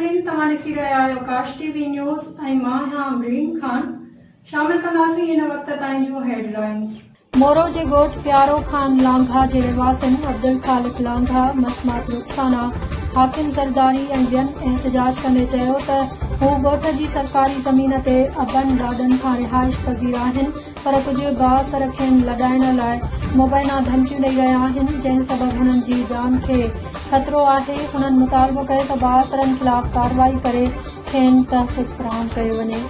नाज़रीन तव्हां ॾिसी रहिया आहियो काश टीवी न्यूज़ ऐं मां आहियां अमरीन खान। शामिल कंदासीं इन वक़्त ताईं जूं हेडलाइंस। मोरो जे ॻोठ प्यारो खान लांघा जे रहवासियुनि अब्दुल ख़ालिक लांघा, मसमात रुखसाना, हाकिम ज़रदारी ऐं ॿियनि एहतजाज कंदे चयो त हू ॻोठ जी सरकारी ज़मीन ते अबनि ॾाॾनि खां रिहाइश पज़ीर आहिनि, पर कुझु बाअसर खेनि लॾाइण लाइ मुबैना धमकियूं ॾेई रहिया आहिनि, जंहिं सबबि हुननि जी जान खे ख़तरो आहे। हुननि मुतालबो कयो त बाअसरनि ख़िलाफ़ कार्रवाई करे खेनि तहफ़ुज़ फ़राहम कयो वञे।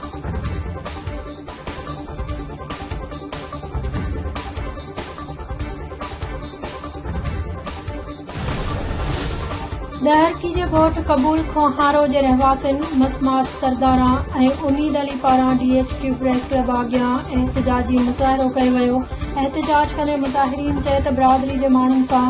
ॾहरकी जे ॻोठ कबूल खोहारो जे रहवासियुनि मसमात सरदारा ऐं उमीद अली पारां DHQ प्रेस क्लब अॻियां एहतजाजी मुज़ाहिरो कयो वियो। एहतजाज कंदे मुज़ाहिरीन चयो त बिरादरी जे माण्हुनि सां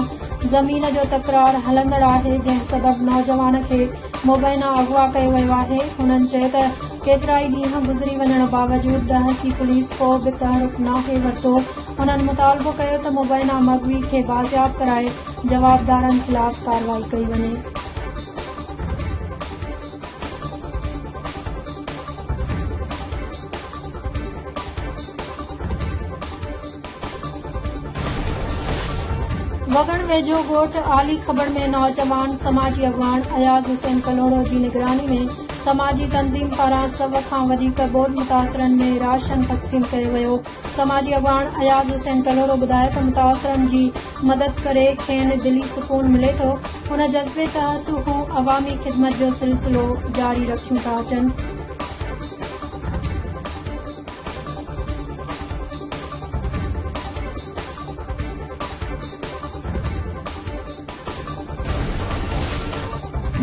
ज़मीन जो तकरार हलंदड़ आहे, जंहिं सबबि नौजवान खे मुबैना अगवा कयो वियो आहे। हुननि चयो त केतिरा ई ॾींहं गुज़री वञण बावजूदि ॾहरकी पुलिस को बि तहरुक नाहे वरितो। हुननि मुतालबो कयो त मुबैना मग़वी खे बाज़ियाब कराए जवाबदारनि ख़िलाफ़ कार्रवाई कई वञे। वगण वेझो ॻोठ आली ख़बर में नौजवान समाजी अॻवान अयाज़ हुसैन कलोड़ो जी निगरानी में समाजी तंज़ीम पारां 100 खां वधीक ॿोॾि मुतासिरनि में राशन तक़सीम कयो वियो। समाजी अॻवान अयाज़ हुसैन कलोड़ो ॿुधायो त मुतासिरनि जी मदद करे खेनि दिली सुकून मिले थो। हुन जज़्बे तहत हू अवामी ख़िदमत जो सिलसिलो जारी रखियूं था अचनि।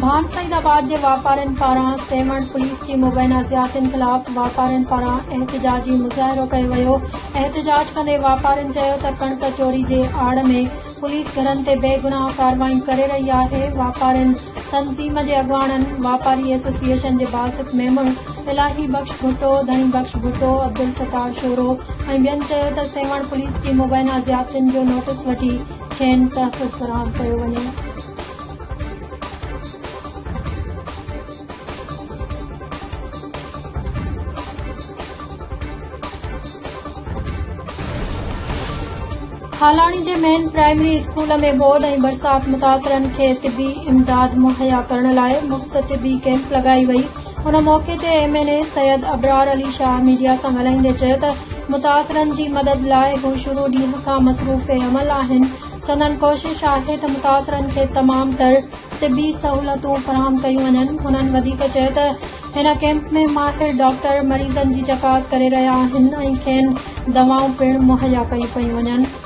भान सईदाबाद जे वापारियुनि पारां सेवण पुलिस जी मुबैना ज़ियादतियुनि ख़िलाफ़ वापारियुनि पारां एहतजाजी मुज़ाहिरो कयो वियो। एहतजाज कंदे वापारियुनि चयो त कणक चोरी जे आड़ में पुलिस घरनि ते बेगुनाह कार्रवाई करे रही आहे। वापारियुनि तंज़ीम जे अॻवाननि वापारी एसोसिएशन जे बासित मेमण, इलाही बख़्श भुट्टो, धनी बख़्श भुट्टो, अब्दुल सत्तार शोरो ऐं ॿियनि चयो त सेवण पुलिस जी मुबैना ज़ियादतियुनि जो नोटिस वठी खेनि तहफ़ुज़ फ़राहम कयो वञे। हालाणी जे मेन प्राइमरी स्कूल में ॿोॾि ऐं बरसाति मुतासिरनि खे तिबी इमदाद मुहैया करण लाइ मुफ़्त तिबी कैंप लॻाई वई। हुन मौक़े ते MNA सैयद अबरार अली शाह मीडिया सां ॻाल्हाईंदे चयो त मुतासिरनि जी मदद लाइ हू शुरू ॾींहं खां मसरूफ़ अमल आहिनि। संदनि कोशिश आहे त मुतासिरनि खे तमामु तर तिबी सहूलतूं फ़राहम कयूं वञनि। हुननि वधीक चयो त हिन कैंप में माहिर डॉक्टर मरीज़नि जी चकास करे रहिया आहिनि ऐं खेनि दवाऊं पिणु मुहैया कयूं पयूं वञनि।